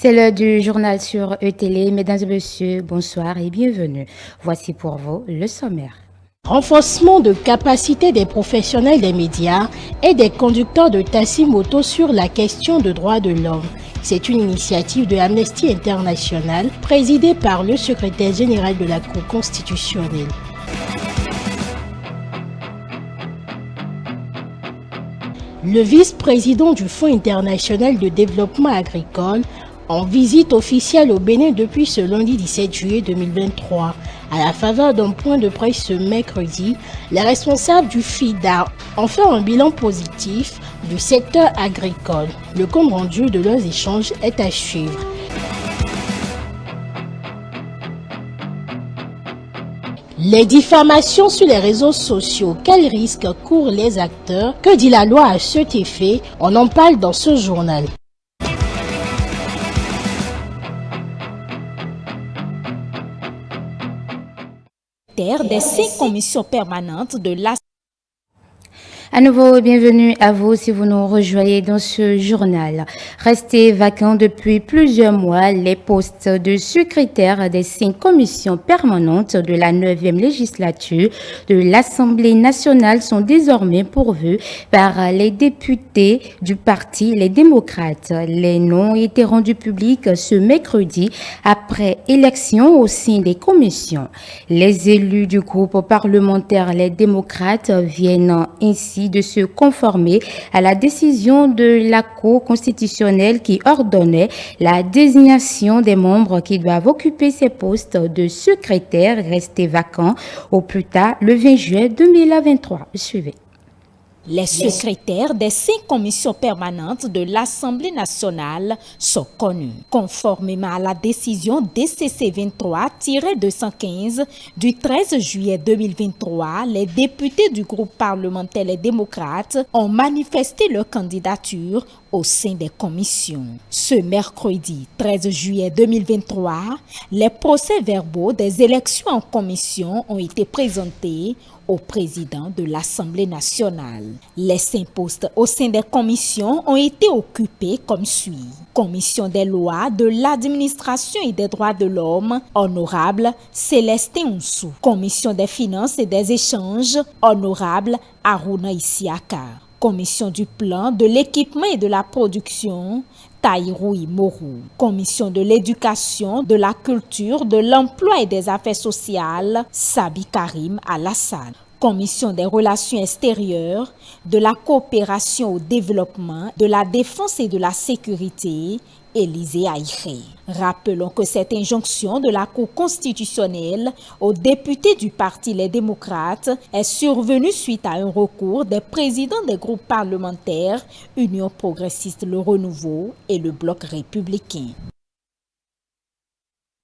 C'est l'heure du journal sur E-Télé. Mesdames et messieurs, bonsoir et bienvenue. Voici pour vous le sommaire. Renforcement de capacité des professionnels des médias et des conducteurs de taxi-moto sur la question de droits de l'homme. C'est une initiative de Amnesty International présidée par le secrétaire général de la Cour constitutionnelle. Le vice-président du Fonds international de développement agricole en visite officielle au Bénin depuis ce lundi 17 juillet 2023. À la faveur d'un point de presse ce mercredi, les responsables du FIDA ont fait un bilan positif du secteur agricole. Le compte rendu de leurs échanges est à suivre. Les diffamations sur les réseaux sociaux, quels risques courent les acteurs? Que dit la loi à cet effet? On en parle dans ce journal. Des 5 commissions permanentes de l'Assemblée. À nouveau, bienvenue à vous si vous nous rejoignez dans ce journal. Restés vacants depuis plusieurs mois, les postes de secrétaire des 5 commissions permanentes de la 9e législature de l'Assemblée nationale sont désormais pourvus par les députés du parti Les Démocrates. Les noms ont été rendus publics ce mercredi après élection au sein des commissions. Les élus du groupe parlementaire Les Démocrates viennent ainsi de se conformer à la décision de la Cour constitutionnelle qui ordonnait la désignation des membres qui doivent occuper ces postes de secrétaire restés vacants au plus tard le 20 juillet 2023. Suivez. Les secrétaires des 5 commissions permanentes de l'Assemblée nationale sont connus. Conformément à la décision DCC 23-215 du 13 juillet 2023, les députés du groupe parlementaire Les Démocrates ont manifesté leur candidature au sein des commissions. Ce mercredi 13 juillet 2023, les procès-verbaux des élections en commission ont été présentés au président de l'Assemblée nationale. Les 5 postes au sein des commissions ont été occupés comme suit. Commission des lois, de l'administration et des droits de l'homme, honorable Célestin Onsou. Commission des finances et des échanges, honorable Aruna Isiaka. Commission du plan, de l'équipement et de la production, Taïroui Morou. Commission de l'éducation, de la culture, de l'emploi et des affaires sociales, Sabi Karim Alassane. Commission des relations extérieures, de la coopération au développement, de la défense et de la sécurité, Élisée Aïré. Rappelons que cette injonction de la Cour constitutionnelle aux députés du parti Les Démocrates est survenue suite à un recours des présidents des groupes parlementaires Union progressiste Le Renouveau et le Bloc républicain.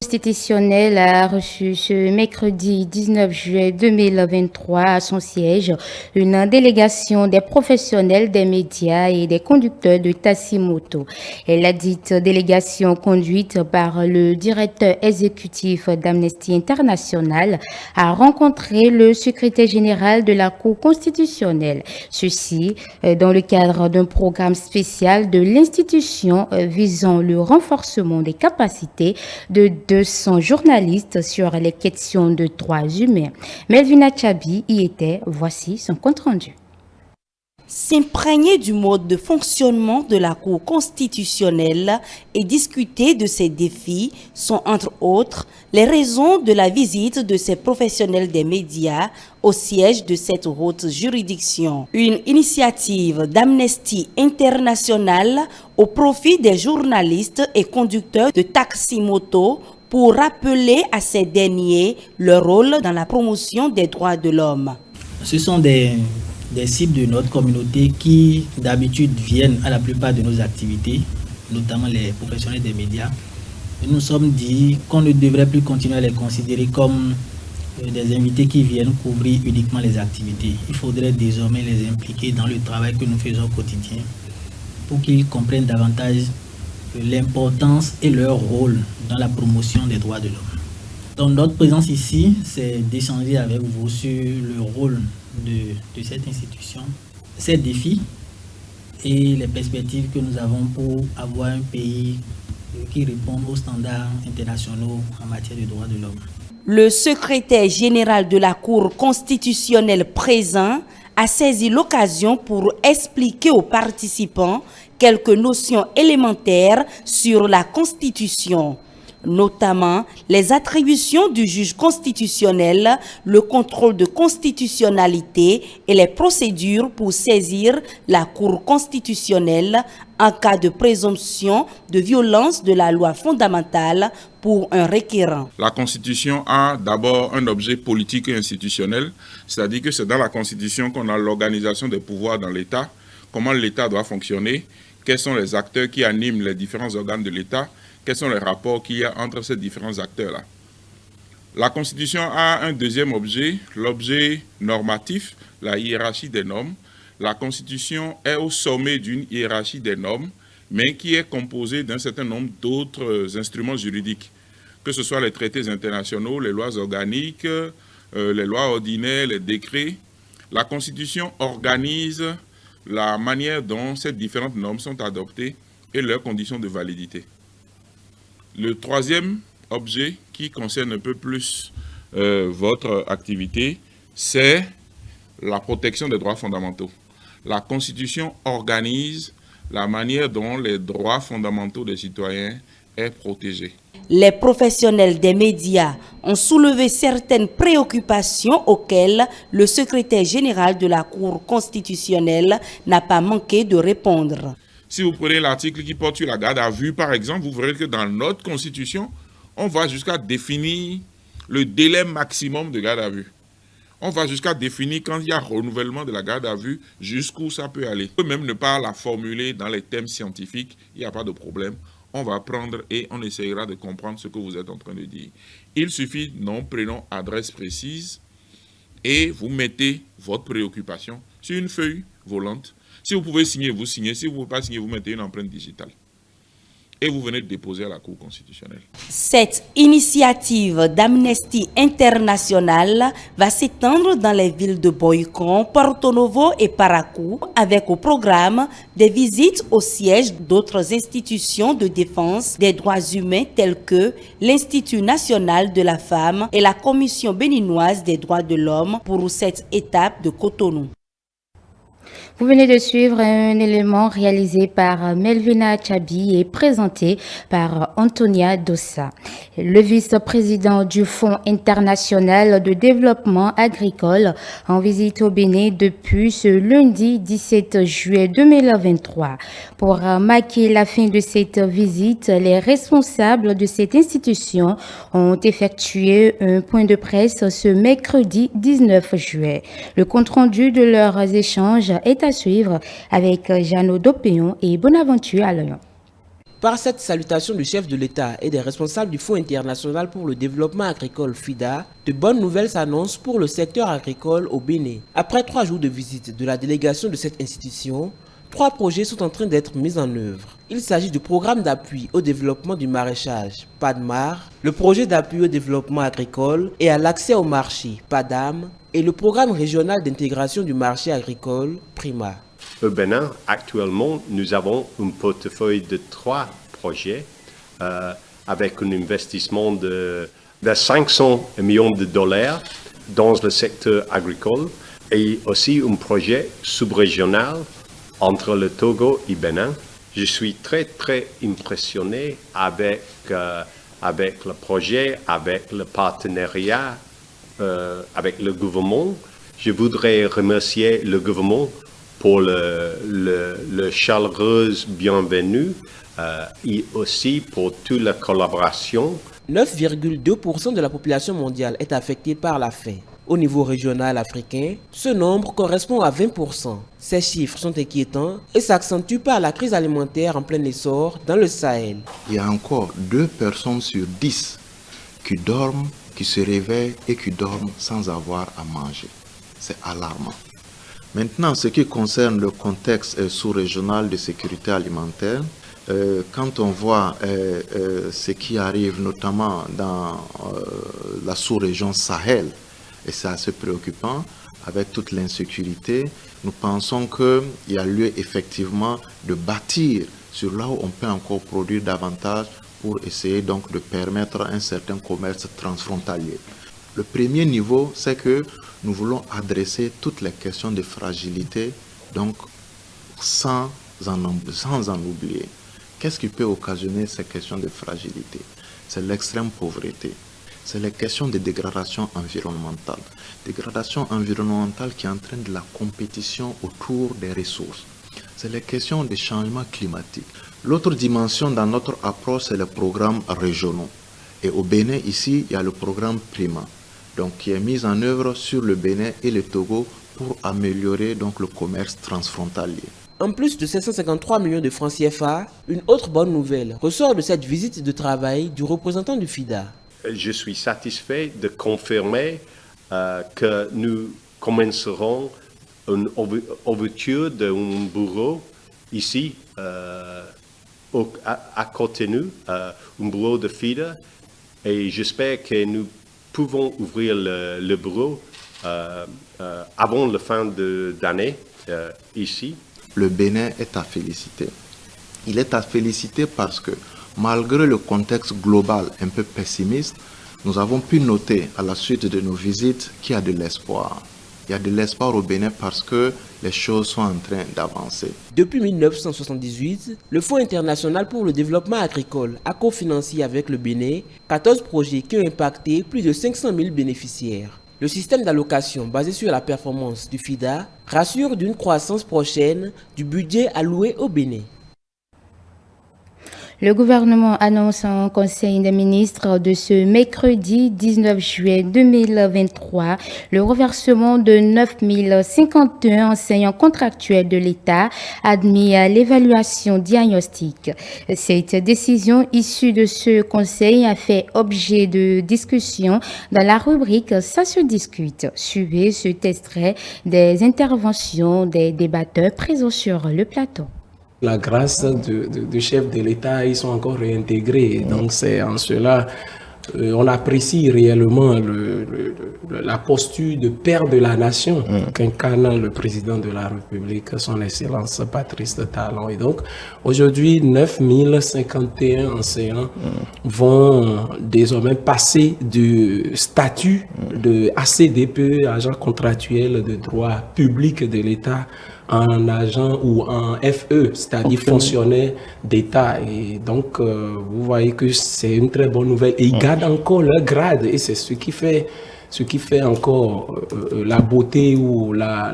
Constitutionnel a reçu ce mercredi 19 juillet 2023 à son siège une délégation des professionnels des médias et des conducteurs de taxi-moto. Et la dite délégation conduite par le directeur exécutif d'Amnesty International a rencontré le secrétaire général de la Cour constitutionnelle. Ceci dans le cadre d'un programme spécial de l'institution visant le renforcement des capacités de 200 journalistes sur les questions de droits humains. Melvina Chabi y était, voici son compte-rendu. S'imprégner du mode de fonctionnement de la Cour constitutionnelle et discuter de ses défis sont entre autres les raisons de la visite de ces professionnels des médias au siège de cette haute juridiction. Une initiative d'Amnesty International au profit des journalistes et conducteurs de taxi-moto pour rappeler à ces derniers leur rôle dans la promotion des droits de l'homme. Ce sont des cibles de notre communauté qui d'habitude viennent à la plupart de nos activités, notamment les professionnels des médias. Et nous nous sommes dit qu'on ne devrait plus continuer à les considérer comme des invités qui viennent couvrir uniquement les activités. Il faudrait désormais les impliquer dans le travail que nous faisons au quotidien pour qu'ils comprennent davantage l'importance et leur rôle dans la promotion des droits de l'homme. Donc notre présence ici, c'est d'échanger avec vous sur le rôle de cette institution, ses défis et les perspectives que nous avons pour avoir un pays qui répondent aux standards internationaux en matière de droits de l'homme. Le secrétaire général de la Cour constitutionnelle présent a saisi l'occasion pour expliquer aux participants quelques notions élémentaires sur la Constitution, notamment les attributions du juge constitutionnel, le contrôle de constitutionnalité et les procédures pour saisir la Cour constitutionnelle en cas de présomption de violence de la loi fondamentale pour un requérant. La Constitution a d'abord un objet politique et institutionnel, c'est-à-dire que c'est dans la Constitution qu'on a l'organisation des pouvoirs dans l'État, comment l'État doit fonctionner, quels sont les acteurs qui animent les différents organes de l'État, quels sont les rapports qu'il y a entre ces différents acteurs-là. La Constitution a un deuxième objet, l'objet normatif, la hiérarchie des normes. La Constitution est au sommet d'une hiérarchie des normes, mais qui est composée d'un certain nombre d'autres instruments juridiques, que ce soit les traités internationaux, les lois organiques, les lois ordinaires, les décrets. La Constitution organise la manière dont ces différentes normes sont adoptées et leurs conditions de validité. Le troisième objet qui concerne un peu plus votre activité, c'est la protection des droits fondamentaux. La Constitution organise la manière dont les droits fondamentaux des citoyens est protégés. Les professionnels des médias ont soulevé certaines préoccupations auxquelles le secrétaire général de la Cour constitutionnelle n'a pas manqué de répondre. Si vous prenez l'article qui porte sur la garde à vue, par exemple, vous verrez que dans notre Constitution, on va jusqu'à définir le délai maximum de garde à vue. On va jusqu'à définir quand il y a renouvellement de la garde à vue, jusqu'où ça peut aller. On peut même ne pas la formuler dans les thèmes scientifiques, il n'y a pas de problème. On va prendre et on essayera de comprendre ce que vous êtes en train de dire. Il suffit nom, prénom, adresse précise et vous mettez votre préoccupation sur une feuille volante. Si vous pouvez signer, vous signez. Si vous ne pouvez pas signer, vous mettez une empreinte digitale. Et vous venez de déposer à la Cour constitutionnelle. Cette initiative d'Amnesty International va s'étendre dans les villes de Boycon, Porto Novo et Paracou, avec au programme des visites au siège d'autres institutions de défense des droits humains telles que l'Institut national de la femme et la Commission béninoise des droits de l'homme pour cette étape de Cotonou. Vous venez de suivre un élément réalisé par Melvina Chabi et présenté par Antonia Dossa. Le vice-président du Fonds international de développement agricole en visite au Bénin depuis ce lundi 17 juillet 2023. Pour marquer la fin de cette visite, les responsables de cette institution ont effectué un point de presse ce mercredi 19 juillet. Le compte-rendu de leurs échanges est à suivre avec Jeannot Dopéon et Bonaventure Alain. Par cette salutation du chef de l'État et des responsables du Fonds international pour le développement agricole FIDA, de bonnes nouvelles s'annoncent pour le secteur agricole au Bénin. Après 3 jours de visite de la délégation de cette institution, 3 projets sont en train d'être mis en œuvre. Il s'agit du programme d'appui au développement du maraîchage, PADMAR, le projet d'appui au développement agricole et à l'accès au marché, PADAM, et le programme régional d'intégration du marché agricole, PRIMA. Au Bénin, actuellement, nous avons un portefeuille de 3 projets avec un investissement de 500 millions de dollars dans le secteur agricole et aussi un projet sous-régional entre le Togo et Bénin. Je suis très impressionné avec le projet, avec le partenariat avec le gouvernement. Je voudrais remercier le gouvernement pour le chaleureuse bienvenue et aussi pour toute la collaboration. 9,2% de la population mondiale est affectée par la faim. Au niveau régional africain, ce nombre correspond à 20%. Ces chiffres sont inquiétants et s'accentuent par la crise alimentaire en plein essor dans le Sahel. Il y a encore 2 personnes sur 10 qui dorment, qui se réveillent et qui dorment sans avoir à manger. C'est alarmant. Maintenant, ce qui concerne le contexte sous-régional de sécurité alimentaire, quand on voit ce qui arrive notamment dans la sous-région Sahel, et c'est assez préoccupant, avec toute l'insécurité, nous pensons qu'il y a lieu effectivement de bâtir sur là où on peut encore produire davantage pour essayer donc de permettre un certain commerce transfrontalier. Le premier niveau, c'est que nous voulons adresser toutes les questions de fragilité, donc sans en oublier. Qu'est-ce qui peut occasionner ces questions de fragilité? C'est l'extrême pauvreté. C'est les questions de dégradation environnementale. Dégradation environnementale qui entraîne de la compétition autour des ressources. C'est les questions de changement climatique. L'autre dimension dans notre approche, c'est les programmes régionaux. Et au Bénin, ici, il y a le programme Prima, donc qui est mis en œuvre sur le Bénin et le Togo pour améliorer donc le commerce transfrontalier. En plus de 753 millions de francs CFA, une autre bonne nouvelle ressort de cette visite de travail du représentant du FIDA. Je suis satisfait de confirmer que nous commencerons une ouverture d'un bureau ici à côté de nous, un bureau de FIDA, et j'espère que nous pouvons ouvrir le bureau avant la fin d'année ici. Le Bénin est à féliciter. Il est à féliciter parce que malgré le contexte global un peu pessimiste, nous avons pu noter à la suite de nos visites qu'il y a de l'espoir. Il y a de l'espoir au Bénin parce que les choses sont en train d'avancer. Depuis 1978, le Fonds international pour le développement agricole a cofinancé avec le Bénin 14 projets qui ont impacté plus de 500 000 bénéficiaires. Le système d'allocation basé sur la performance du FIDA rassure d'une croissance prochaine du budget alloué au Bénin. Le gouvernement annonce en Conseil des ministres de ce mercredi 19 juillet 2023 le reversement de 9051 enseignants contractuels de l'État admis à l'évaluation diagnostique. Cette décision issue de ce Conseil a fait objet de discussion dans la rubrique « Ça se discute ». Suivez cet extrait des interventions des débatteurs présents sur le plateau. La grâce du chef de l'État, ils sont encore réintégrés. Donc c'est en cela, on apprécie réellement la posture de père de la nation qu'incarne le président de la République, son Excellence Patrice Talon. Et donc aujourd'hui, 9051 enseignants vont désormais passer du statut de ACDP, agent contractuel de droit public de l'État, en agent ou en FE, c'est-à-dire fonctionnaire d'État. Et donc, vous voyez que c'est une très bonne nouvelle. Et ils gardent encore leur grade. Et c'est ce qui fait encore la beauté ou la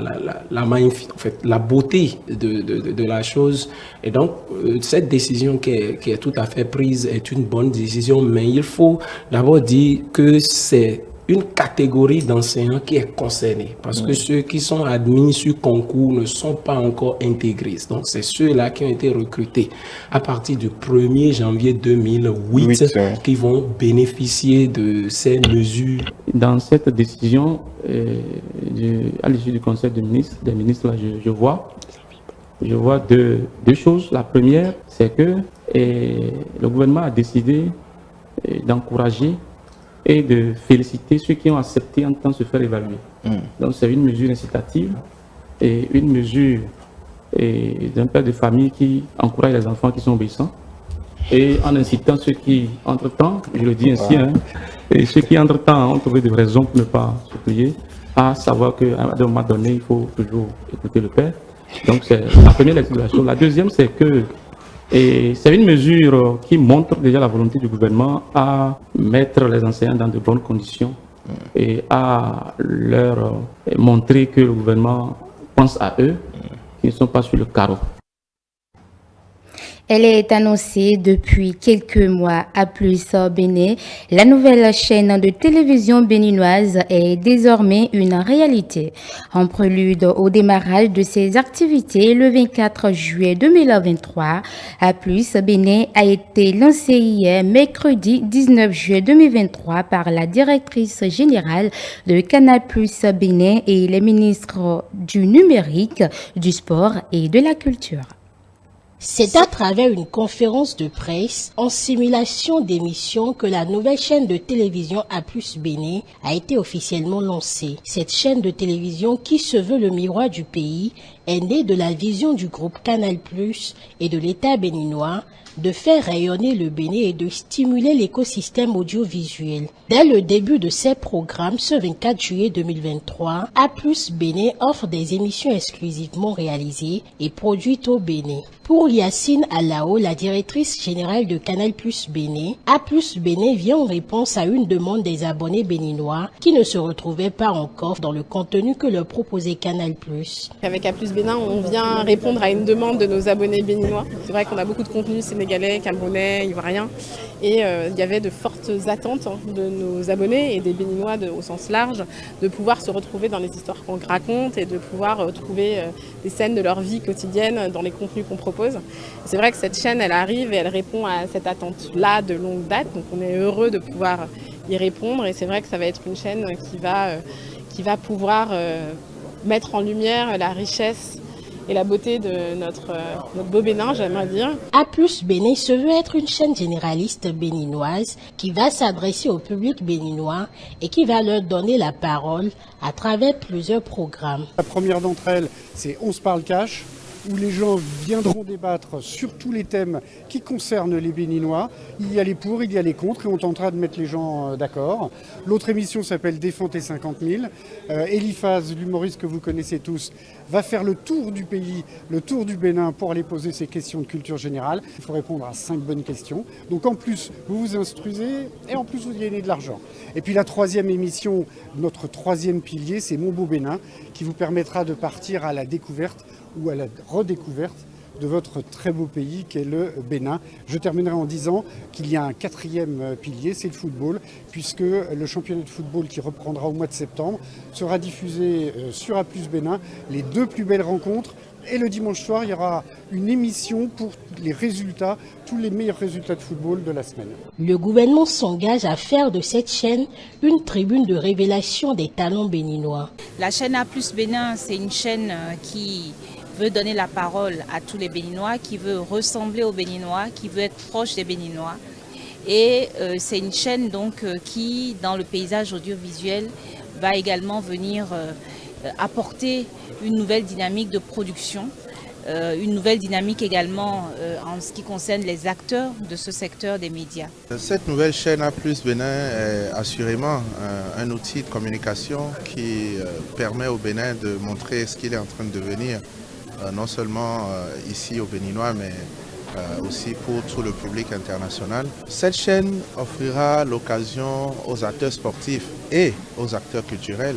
beauté de la chose. Et donc, cette décision qui est tout à fait prise est une bonne décision. Mais il faut d'abord dire que c'est une catégorie d'enseignants qui est concernée, parce que ceux qui sont admis sur concours ne sont pas encore intégrés. Donc, c'est ceux-là qui ont été recrutés à partir du 1er janvier 2008 qui vont bénéficier de ces mesures. Dans cette décision, à l'issue du Conseil des ministres, là, je vois deux choses. La première, c'est que le gouvernement a décidé d'encourager et de féliciter ceux qui ont accepté en temps de se faire évaluer. Donc c'est une mesure incitative et une mesure d'un père de famille qui encourage les enfants qui sont obéissants et en incitant ceux qui, entre-temps, je le dis ainsi, et ceux qui, entre-temps, ont trouvé des raisons pour ne pas se plier, à savoir qu'à un moment donné, il faut toujours écouter le père. Donc c'est la première lecture de la chose. La deuxième, c'est que c'est une mesure qui montre déjà la volonté du gouvernement à mettre les enseignants dans de bonnes conditions et à leur montrer que le gouvernement pense à eux, qu'ils ne sont pas sur le carreau. Elle est annoncée depuis quelques mois à Plus Bénin. La nouvelle chaîne de télévision béninoise est désormais une réalité. En prélude au démarrage de ses activités le 24 juillet 2023, à Plus Bénin a été lancée hier mercredi 19 juillet 2023 par la directrice générale de Canal Plus Bénin et les ministres du numérique, du sport et de la culture. C'est à travers une conférence de presse en simulation d'émission que la nouvelle chaîne de télévision A+ Bénin a été officiellement lancée. Cette chaîne de télévision qui se veut le miroir du pays est née de la vision du groupe Canal+ et de l'État béninois de faire rayonner le Bénin et de stimuler l'écosystème audiovisuel. Dès le début de ces programmes, ce 24 juillet 2023, A+ Bénin offre des émissions exclusivement réalisées et produites au Bénin. Pour Yacine Alao, la directrice générale de Canal+ Bénin, A+ Bénin vient en réponse à une demande des abonnés béninois qui ne se retrouvaient pas encore dans le contenu que leur proposait Canal+. Avec A+ Bénin, on vient répondre à une demande de nos abonnés béninois. C'est vrai qu'on a beaucoup de contenus sénégalais, camerounais, ivoiriens, et il y avait de fortes attentes de nos abonnés et des béninois au sens large de pouvoir se retrouver dans les histoires qu'on raconte et de pouvoir trouver des scènes de leur vie quotidienne dans les contenus qu'on propose. C'est vrai que cette chaîne, elle arrive et elle répond à cette attente-là de longue date, donc on est heureux de pouvoir y répondre et c'est vrai que ça va être une chaîne qui va pouvoir mettre en lumière la richesse et la beauté de notre beau Bénin, j'aimerais dire. A+ Bénin se veut être une chaîne généraliste béninoise qui va s'adresser au public béninois et qui va leur donner la parole à travers plusieurs programmes. La première d'entre elles, c'est On se parle cash, où les gens viendront débattre sur tous les thèmes qui concernent les Béninois. Il y a les pour, il y a les contre, et on tentera de mettre les gens d'accord. L'autre émission s'appelle Défends tes 50 000. Eliphaz, l'humoriste que vous connaissez tous, va faire le tour du pays, le tour du Bénin pour aller poser ses questions de culture générale. Il faut répondre à 5 bonnes questions. Donc en plus, vous vous instruisez et en plus vous gagnez de l'argent. Et puis la troisième émission, notre troisième pilier, c'est Mon Beau Bénin, qui vous permettra de partir à la découverte ou à la redécouverte de votre très beau pays qu'est le Bénin. Je terminerai en disant qu'il y a un quatrième pilier, c'est le football, puisque le championnat de football qui reprendra au mois de septembre sera diffusé sur A+ Bénin, les 2 plus belles rencontres. Et le dimanche soir, il y aura une émission pour les résultats, tous les meilleurs résultats de football de la semaine. Le gouvernement s'engage à faire de cette chaîne une tribune de révélation des talents béninois. La chaîne A+ Bénin, c'est une chaîne qui veut donner la parole à tous les Béninois, qui veut ressembler aux Béninois, qui veut être proche des Béninois. Et c'est une chaîne donc qui, dans le paysage audiovisuel, va également venir apporter une nouvelle dynamique de production, une nouvelle dynamique également en ce qui concerne les acteurs de ce secteur des médias. Cette nouvelle chaîne A+ Bénin est assurément un outil de communication qui permet au Bénin de montrer ce qu'il est en train de devenir, non seulement ici au Béninois, mais aussi pour tout le public international. Cette chaîne offrira l'occasion aux acteurs sportifs et aux acteurs culturels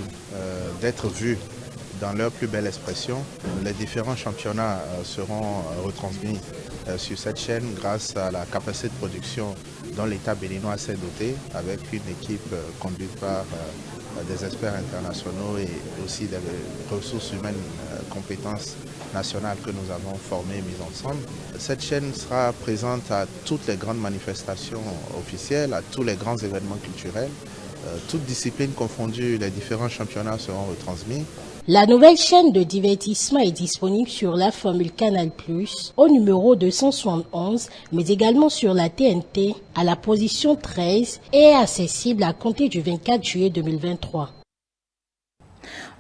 d'être vus dans leur plus belle expression. Les différents championnats seront retransmis sur cette chaîne grâce à la capacité de production dont l'État béninois s'est doté, avec une équipe conduite par des experts internationaux et aussi des ressources humaines compétences nationales que nous avons formées et mises ensemble. Cette chaîne sera présente à toutes les grandes manifestations officielles, à tous les grands événements culturels. Toutes disciplines confondues, les différents championnats seront retransmis. La nouvelle chaîne de divertissement est disponible sur la formule Canal+, au numéro 271, mais également sur la TNT à la position 13 et est accessible à compter du 24 juillet 2023.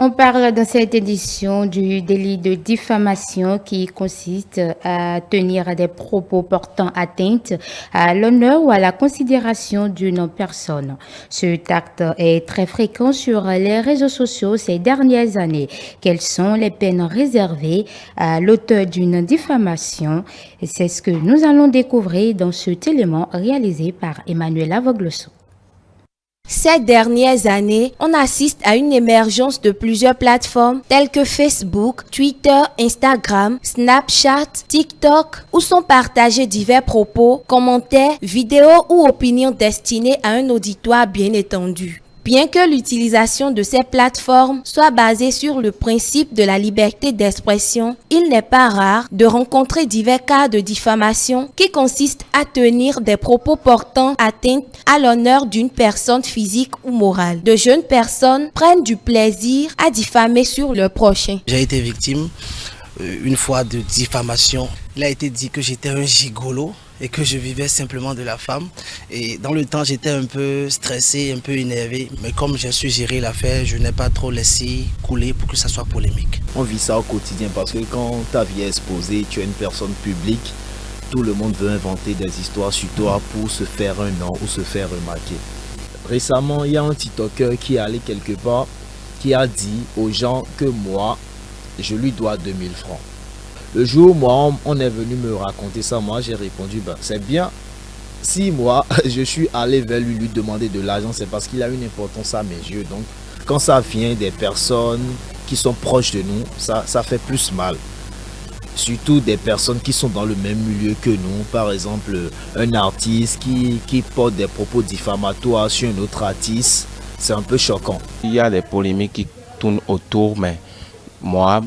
On parle dans cette édition du délit de diffamation qui consiste à tenir des propos portant atteinte à l'honneur ou à la considération d'une personne. Cet acte est très fréquent sur les réseaux sociaux ces dernières années. Quelles sont les peines réservées à l'auteur d'une diffamation? C'est ce que nous allons découvrir dans cet élément réalisé par Emmanuel Avogloso. Ces dernières années, on assiste à une émergence de plusieurs plateformes telles que Facebook, Twitter, Instagram, Snapchat, TikTok, où sont partagés divers propos, commentaires, vidéos ou opinions destinées à un auditoire bien étendu. Bien que l'utilisation de ces plateformes soit basée sur le principe de la liberté d'expression, il n'est pas rare de rencontrer divers cas de diffamation qui consistent à tenir des propos portant atteinte à l'honneur d'une personne physique ou morale. De jeunes personnes prennent du plaisir à diffamer sur leur prochain. J'ai été victime une fois de diffamation. Il a été dit que j'étais un gigolo et que je vivais simplement de la femme. Et dans le temps, j'étais un peu stressé, un peu énervé. Mais comme j'ai su gérer l'affaire, je n'ai pas trop laissé couler pour que ça soit polémique. On vit ça au quotidien parce que quand ta vie est exposée, tu es une personne publique, Tout le monde veut inventer des histoires sur toi pour se faire un nom ou se faire remarquer. Récemment, il y a un TikToker qui est allé quelque part, qui a dit aux gens que moi, je lui dois 2000 francs. Le jour où moi, on est venu me raconter ça, moi j'ai répondu, ben, c'est bien. Si moi, je suis allé vers lui demander de l'argent, c'est parce qu'il a une importance à mes yeux. Donc, quand ça vient des personnes qui sont proches de nous, ça fait plus mal. Surtout des personnes qui sont dans le même milieu que nous. Par exemple, un artiste qui porte des propos diffamatoires sur un autre artiste, c'est un peu choquant. Il y a des polémiques qui tournent autour, mais moi,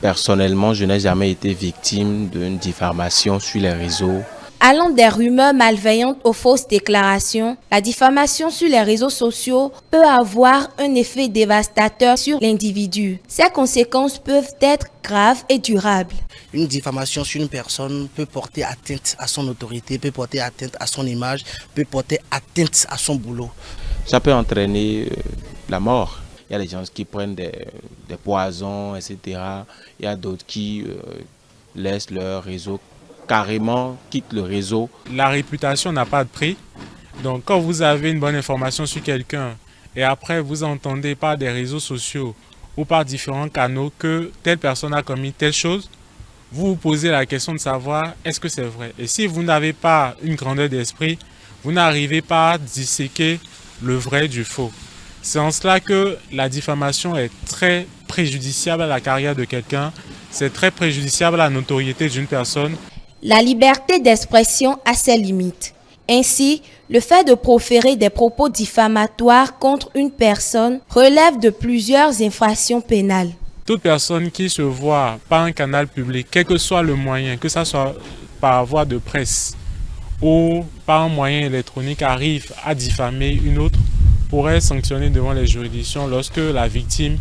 personnellement, je n'ai jamais été victime d'une diffamation sur les réseaux. Allant des rumeurs malveillantes aux fausses déclarations, la diffamation sur les réseaux sociaux peut avoir un effet dévastateur sur l'individu. Ses conséquences peuvent être graves et durables. Une diffamation sur une personne peut porter atteinte à son autorité, peut porter atteinte à son image, peut porter atteinte à son boulot. Ça peut entraîner la mort. Il y a des gens qui prennent des poisons, etc. Il y a d'autres qui laissent leur réseau carrément, quittent le réseau. La réputation n'a pas de prix. Donc quand vous avez une bonne information sur quelqu'un et après vous entendez par des réseaux sociaux ou par différents canaux que telle personne a commis telle chose, vous vous posez la question de savoir est-ce que c'est vrai. Et si vous n'avez pas une grandeur d'esprit, vous n'arrivez pas à disséquer le vrai du faux. C'est en cela que la diffamation est très préjudiciable à la carrière de quelqu'un, c'est très préjudiciable à la notoriété d'une personne. La liberté d'expression a ses limites. Ainsi, le fait de proférer des propos diffamatoires contre une personne relève de plusieurs infractions pénales. Toute personne qui se voit par un canal public, quel que soit le moyen, que ce soit par voie de presse ou par un moyen électronique, arrive à diffamer une autre, pourrait être sanctionné devant les juridictions lorsque la victime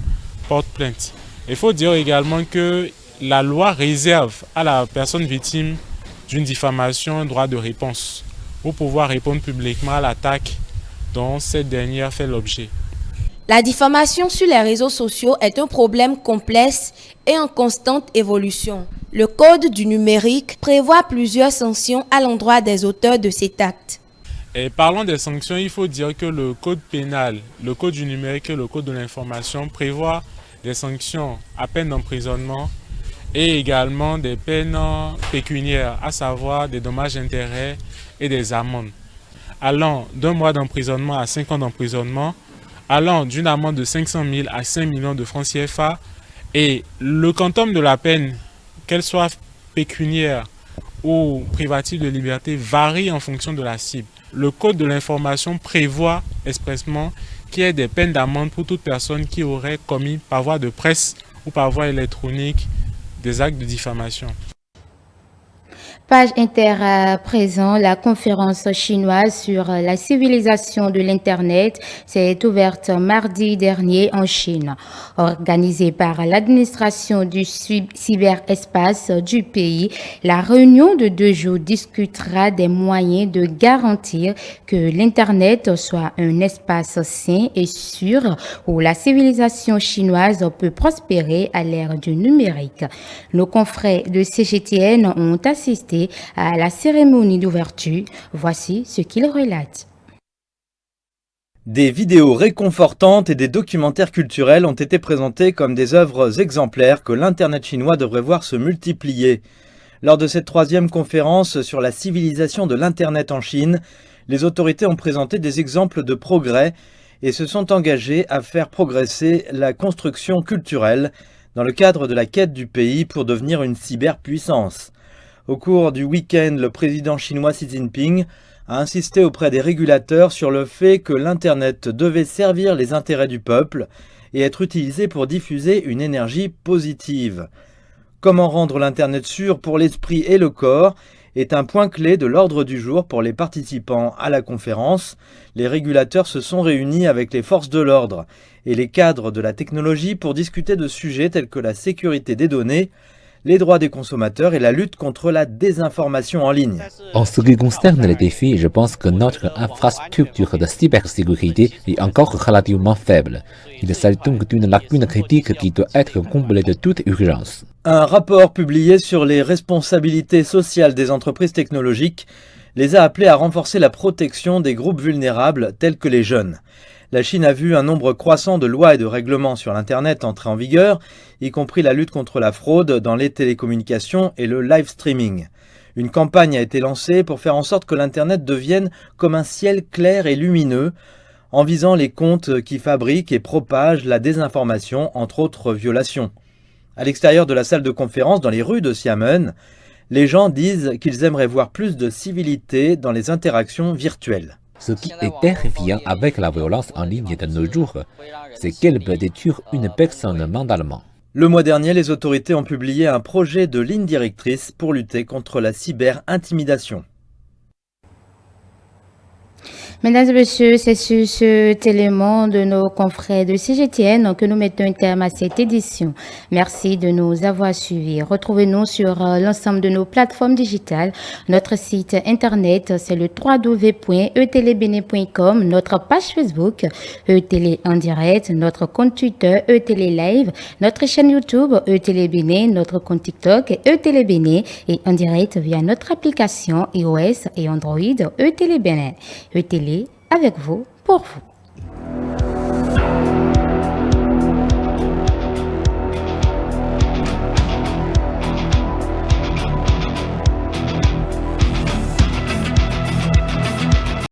porte plainte. Il faut dire également que la loi réserve à la personne victime d'une diffamation un droit de réponse pour pouvoir répondre publiquement à l'attaque dont cette dernière fait l'objet. La diffamation sur les réseaux sociaux est un problème complexe et en constante évolution. Le Code du numérique prévoit plusieurs sanctions à l'endroit des auteurs de cet acte. Et parlant des sanctions, il faut dire que le Code pénal, le Code du numérique et le Code de l'information prévoient des sanctions à peine d'emprisonnement et également des peines pécuniaires, à savoir des dommages-intérêts et des amendes, allant d'1 mois d'emprisonnement à 5 ans d'emprisonnement, allant d'une amende de 500 000 à 5 millions de francs CFA, et le quantum de la peine, qu'elle soit pécuniaire ou privative de liberté, varie en fonction de la cible. Le Code de l'information prévoit expressément qu'il y ait des peines d'amende pour toute personne qui aurait commis par voie de presse ou par voie électronique des actes de diffamation. Page Inter à présent, la conférence chinoise sur la civilisation de l'Internet s'est ouverte mardi dernier en Chine. Organisée par l'administration du cyberespace du pays, la réunion de 2 jours discutera des moyens de garantir que l'Internet soit un espace sain et sûr où la civilisation chinoise peut prospérer à l'ère du numérique. Nos confrères de CGTN ont assisté à la cérémonie d'ouverture. Voici ce qu'ils relatent. Des vidéos réconfortantes et des documentaires culturels ont été présentés comme des œuvres exemplaires que l'Internet chinois devrait voir se multiplier. Lors de cette 3e conférence sur la civilisation de l'Internet en Chine, les autorités ont présenté des exemples de progrès et se sont engagées à faire progresser la construction culturelle dans le cadre de la quête du pays pour devenir une cyberpuissance. Au cours du week-end, le président chinois Xi Jinping a insisté auprès des régulateurs sur le fait que l'Internet devait servir les intérêts du peuple et être utilisé pour diffuser une énergie positive. Comment rendre l'Internet sûr pour l'esprit et le corps est un point clé de l'ordre du jour pour les participants à la conférence. Les régulateurs se sont réunis avec les forces de l'ordre et les cadres de la technologie pour discuter de sujets tels que la sécurité des données, les droits des consommateurs et la lutte contre la désinformation en ligne. En ce qui concerne les défis, je pense que notre infrastructure de cybersécurité est encore relativement faible. Il s'agit donc d'une lacune critique qui doit être comblée de toute urgence. Un rapport publié sur les responsabilités sociales des entreprises technologiques les a appelés à renforcer la protection des groupes vulnérables tels que les jeunes. La Chine a vu un nombre croissant de lois et de règlements sur l'Internet entrer en vigueur, y compris la lutte contre la fraude dans les télécommunications et le live streaming. Une campagne a été lancée pour faire en sorte que l'Internet devienne comme un ciel clair et lumineux, en visant les comptes qui fabriquent et propagent la désinformation, entre autres violations. À l'extérieur de la salle de conférence, dans les rues de Xiamen, les gens disent qu'ils aimeraient voir plus de civilité dans les interactions virtuelles. Ce qui est terrifiant avec la violence en ligne de nos jours, c'est qu'elle peut détruire une personne mentalement. Le mois dernier, les autorités ont publié un projet de ligne directrice pour lutter contre la cyber-intimidation. Mesdames et messieurs, c'est sur cet élément de nos confrères de CGTN que nous mettons un terme à cette édition. Merci de nous avoir suivis. Retrouvez-nous sur l'ensemble de nos plateformes digitales. Notre site internet, c'est le www.etelebene.com, notre page Facebook, ETélé en direct, notre compte Twitter, ETélé Live, notre chaîne YouTube, ETélé Bene, notre compte TikTok, ETélé Bene, et en direct via notre application iOS et Android, ETélé Bene. ETélé avec vous, pour vous.